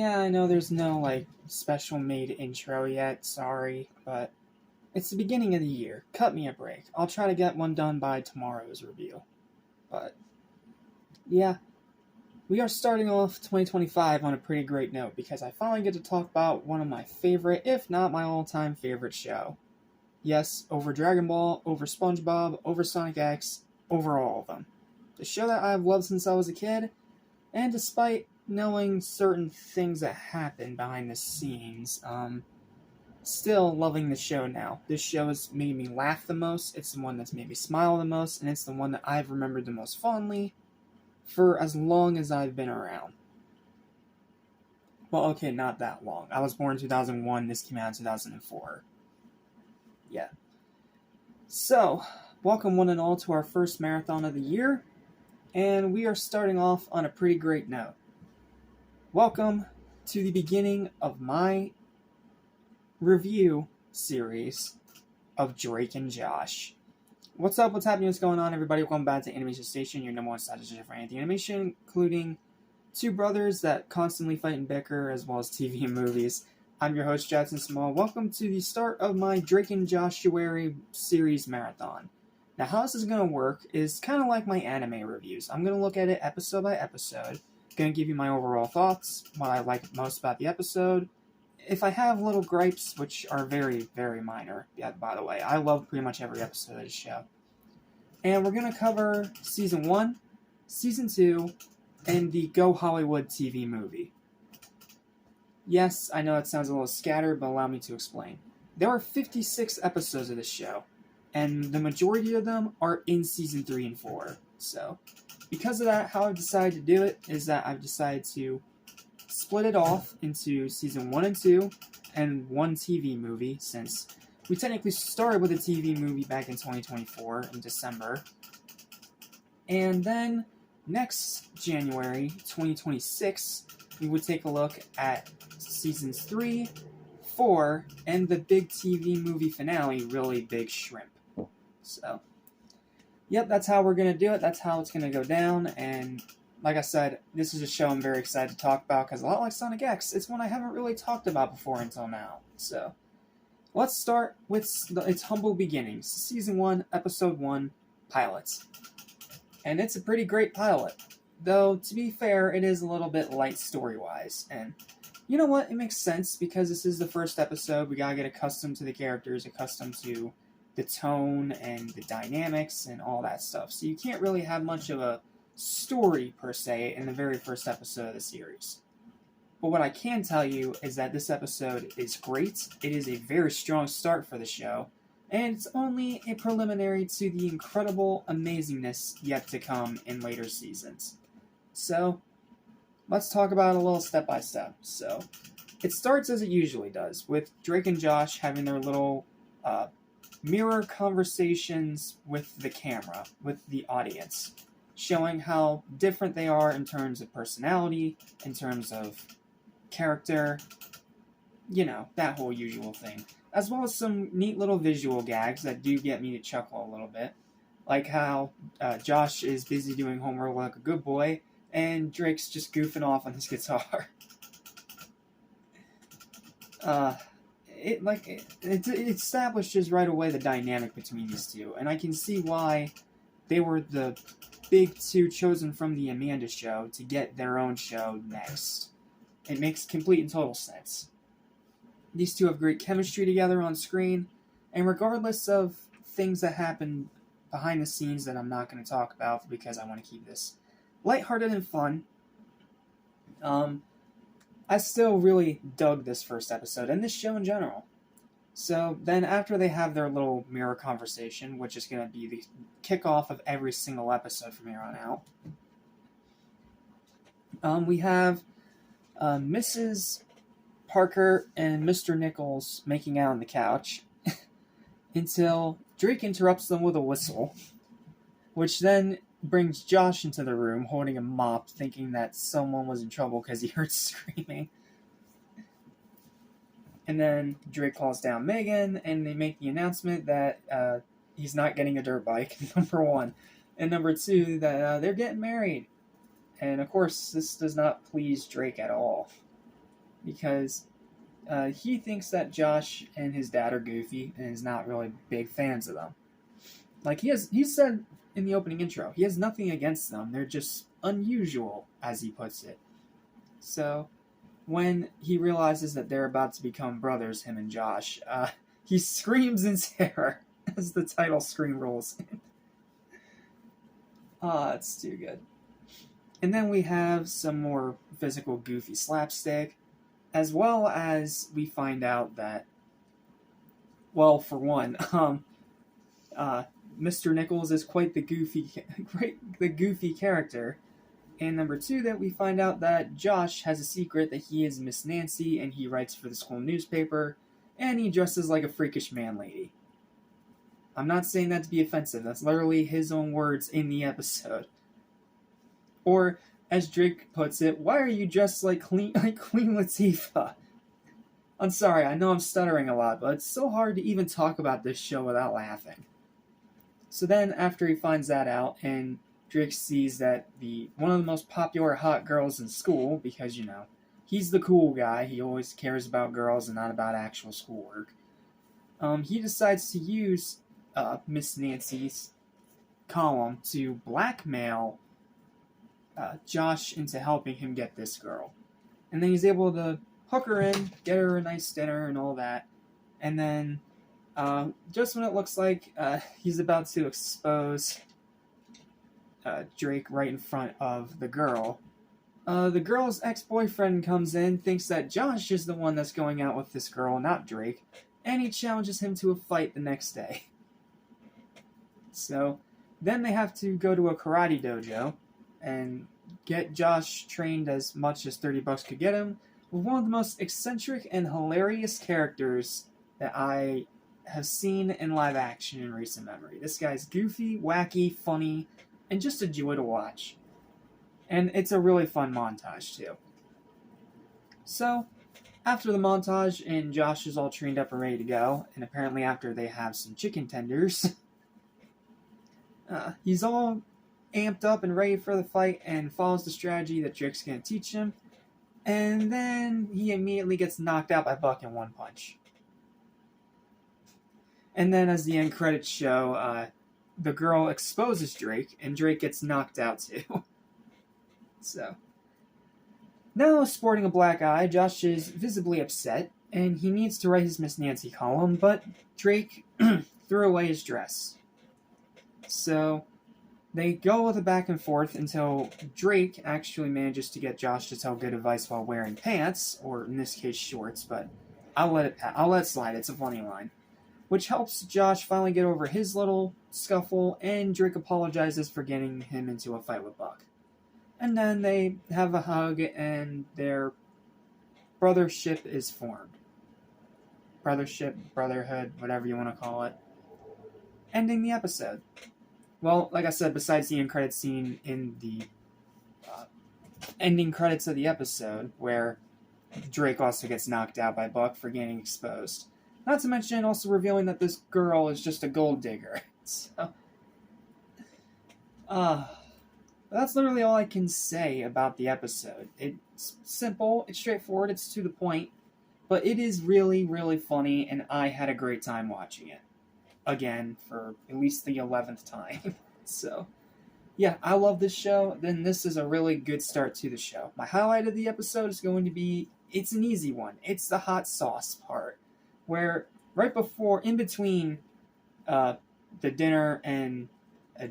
Yeah, I know there's no, special made intro yet, sorry, but it's the beginning of the year. Cut me a break. I'll try to get one done by tomorrow's review. But, yeah, we are starting off 2025 on a pretty great note because I finally get to talk about one of my favorite, if not my all-time favorite show. Yes, over Dragon Ball, over SpongeBob, over Sonic X, over all of them. The show that I've loved since I was a kid, and despite knowing certain things that happen behind the scenes, still loving the show now. This show has made me laugh the most, it's the one that's made me smile the most, and it's the one that I've remembered the most fondly for as long as I've been around. Well, okay, not that long. I was born in 2001, this came out in 2004. Yeah. So, welcome one and all to our first marathon of the year, and we are starting off on a pretty great note. Welcome to the beginning of my review series of Drake and Josh. What's up? What's happening? What's going on, everybody? Welcome back to Animation Station, your number one strategy for anything animation, including two brothers that constantly fight and bicker, as well as TV and movies. I'm your host, Jackson Small. Welcome to the start of my Drake and Josh-uary series marathon. Now, how this is going to work is kind of like my anime reviews. I'm going to look at it episode by episode, going to give you my overall thoughts, what I like most about the episode. If I have little gripes, which are very, very minor, yeah, by the way, I love pretty much every episode of the show. And we're going to cover Season 1, Season 2, and the Go Hollywood TV movie. Yes, I know it sounds a little scattered, but allow me to explain. There are 56 episodes of this show, and the majority of them are in Season 3 and 4. So, because of that, how I've decided to do it is that I've decided to split it off into Season 1 and 2, and one TV movie, since we technically started with a TV movie back in 2024, in December. And then, next January, 2026, we would take a look at Seasons 3, 4, and the big TV movie finale, Really Big Shrimp. So, yep, that's how we're going to do it. That's how it's going to go down. And like I said, this is a show I'm very excited to talk about because a lot like Sonic X, it's one I haven't really talked about before until now. So, let's start with its humble beginnings. Season 1, Episode 1, Pilots. And it's a pretty great pilot. Though, to be fair, it is a little bit light story-wise. And you know what? It makes sense because this is the first episode. We gotta get accustomed to the characters, accustomed to the tone and the dynamics and all that stuff. So you can't really have much of a story, per se, in the very first episode of the series. But what I can tell you is that this episode is great. It is a very strong start for the show. And it's only a preliminary to the incredible amazingness yet to come in later seasons. So, let's talk about it a little step by step. So, it starts as it usually does, with Drake and Josh having their little mirror conversations with the camera, with the audience, showing how different they are in terms of personality, in terms of character, you know, that whole usual thing. As well as some neat little visual gags that do get me to chuckle a little bit. Like how Josh is busy doing homework like a good boy, and Drake's just goofing off on his guitar. It establishes right away the dynamic between these two, and I can see why they were the big two chosen from the Amanda Show to get their own show next. It makes complete and total sense. These two have great chemistry together on screen, and regardless of things that happen behind the scenes that I'm not going to talk about because I want to keep this lighthearted and fun, I still really dug this first episode and this show in general. So then after they have their little mirror conversation, which is going to be the kickoff of every single episode from here on out, we have Mrs. Parker and Mr. Nichols making out on the couch until Drake interrupts them with a whistle, which then brings Josh into the room holding a mop, thinking that someone was in trouble because he heard screaming. And then Drake calls down Megan, and they make the announcement that he's not getting a dirt bike, number one. And number two, that they're getting married. And of course, this does not please Drake at all. because he thinks that Josh and his dad are goofy and is not really big fans of them. Like he said in the opening intro, he has nothing against them. They're just unusual, as he puts it. So when he realizes that they're about to become brothers, him and Josh, he screams in terror as the title screen rolls in. It's too good. And then we have some more physical goofy slapstick, as well as we find out that, well, for one, Mr. Nichols is quite the goofy character. And number two, that we find out that Josh has a secret that he is Miss Nancy and he writes for the school newspaper and he dresses like a freakish man lady. I'm not saying that to be offensive. That's literally his own words in the episode. Or, as Drake puts it, why are you dressed like Queen Latifah? I'm sorry, I know I'm stuttering a lot, but it's so hard to even talk about this show without laughing. So then, after he finds that out, and Drake sees that one of the most popular hot girls in school, because, he's the cool guy, he always cares about girls and not about actual schoolwork, he decides to use Miss Nancy's column to blackmail Josh into helping him get this girl. And then he's able to hook her in, get her a nice dinner and all that. And then, just when it looks like he's about to expose Drake right in front of the girl's ex-boyfriend comes in, thinks that Josh is the one that's going out with this girl, not Drake, and he challenges him to a fight the next day. So, then they have to go to a karate dojo and get Josh trained as much as $30 could get him, with one of the most eccentric and hilarious characters that I have seen in live action in recent memory. This guy's goofy, wacky, funny, and just a joy to watch. And it's a really fun montage, too. So, after the montage and Josh is all trained up and ready to go, and apparently after they have some chicken tenders, he's all amped up and ready for the fight and follows the strategy that Drake's going to teach him. And then he immediately gets knocked out by Buck in one punch. And then as the end credits show, the girl exposes Drake, and Drake gets knocked out too. So, now sporting a black eye, Josh is visibly upset, and he needs to write his Miss Nancy column, but Drake threw away his dress. So, they go with a back and forth until Drake actually manages to get Josh to tell good advice while wearing pants, or in this case shorts, but I'll let it slide, it's a funny line. Which helps Josh finally get over his little scuffle, and Drake apologizes for getting him into a fight with Buck. And then they have a hug, and their brothership is formed. Brothership, brotherhood, whatever you want to call it. Ending the episode. Well, like I said, besides the end credits scene in the ending credits of the episode, where Drake also gets knocked out by Buck for getting exposed. Not to mention also revealing that this girl is just a gold digger. So, that's literally all I can say about the episode. It's simple, it's straightforward, it's to the point, but it is really, really funny, and I had a great time watching it. Again, for at least the 11th time. So, yeah, I love this show. Then this is a really good start to the show. My highlight of the episode is going to be, it's an easy one. It's the hot sauce part. Where right before, in between the dinner and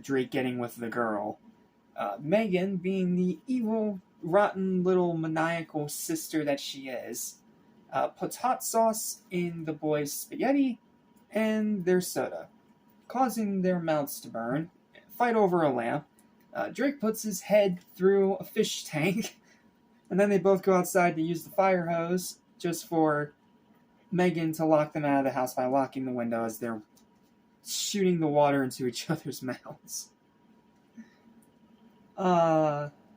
Drake getting with the girl, Megan, being the evil, rotten little maniacal sister that she is, puts hot sauce in the boys' spaghetti and their soda, causing their mouths to burn, fight over a lamp. Drake puts his head through a fish tank, and then they both go outside to use the fire hose just for Megan to lock them out of the house by locking the window as they're shooting the water into each other's mouths.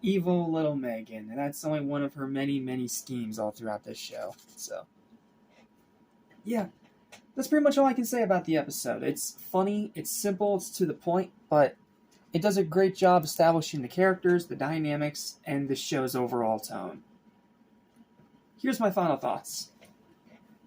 Evil little Megan, and that's only one of her many, many schemes all throughout this show. So, yeah, that's pretty much all I can say about the episode. It's funny, it's simple, it's to the point, but it does a great job establishing the characters, the dynamics, and the show's overall tone. here's my final thoughts.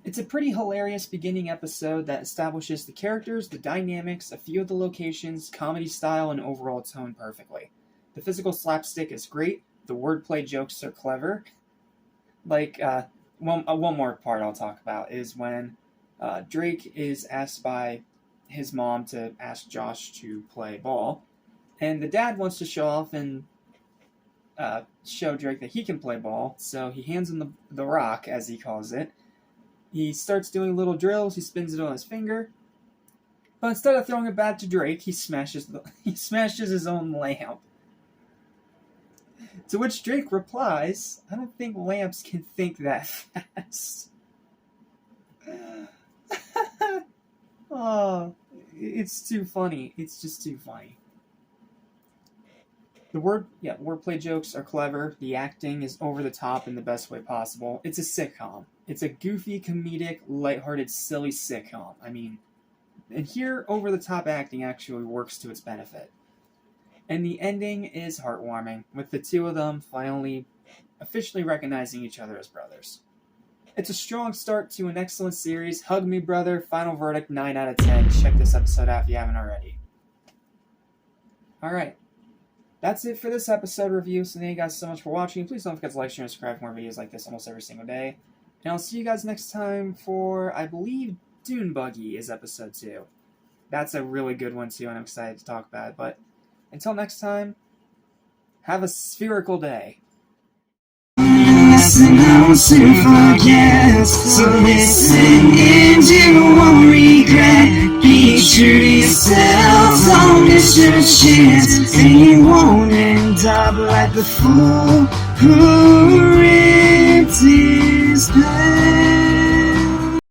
It's a pretty hilarious beginning episode that establishes the characters, the dynamics, a few of the locations, comedy style, and overall tone perfectly. The physical slapstick is great. The wordplay jokes are clever. Like, one more part I'll talk about is when Drake is asked by his mom to ask Josh to play ball. And the dad wants to show off and show Drake that he can play ball, so he hands him the rock, as he calls it. He starts doing little drills, he spins it on his finger, but instead of throwing it back to Drake, he smashes his own lamp. To which Drake replies, "I don't think lamps can think that fast." Oh, it's too funny. It's just too funny. The wordplay jokes are clever. The acting is over the top in the best way possible. It's a sitcom. It's a goofy, comedic, lighthearted, silly sitcom. I mean, and here, over-the-top acting actually works to its benefit. And the ending is heartwarming, with the two of them finally officially recognizing each other as brothers. It's a strong start to an excellent series. Hug me, brother. Final verdict, 9 out of 10. Check this episode out if you haven't already. Alright. That's it for this episode review, so thank you guys so much for watching. Please don't forget to like, share, and subscribe for more videos like this almost every single day. And I'll see you guys next time for, I believe, Dune Buggy is episode 2. That's a really good one too, and I'm excited to talk about it. But until next time, have a spherical day. Listen, I want to forget. So listen and you won't regret. Be true to yourself, don't miss your chance. And you won't end up like the fool who ripped his pants.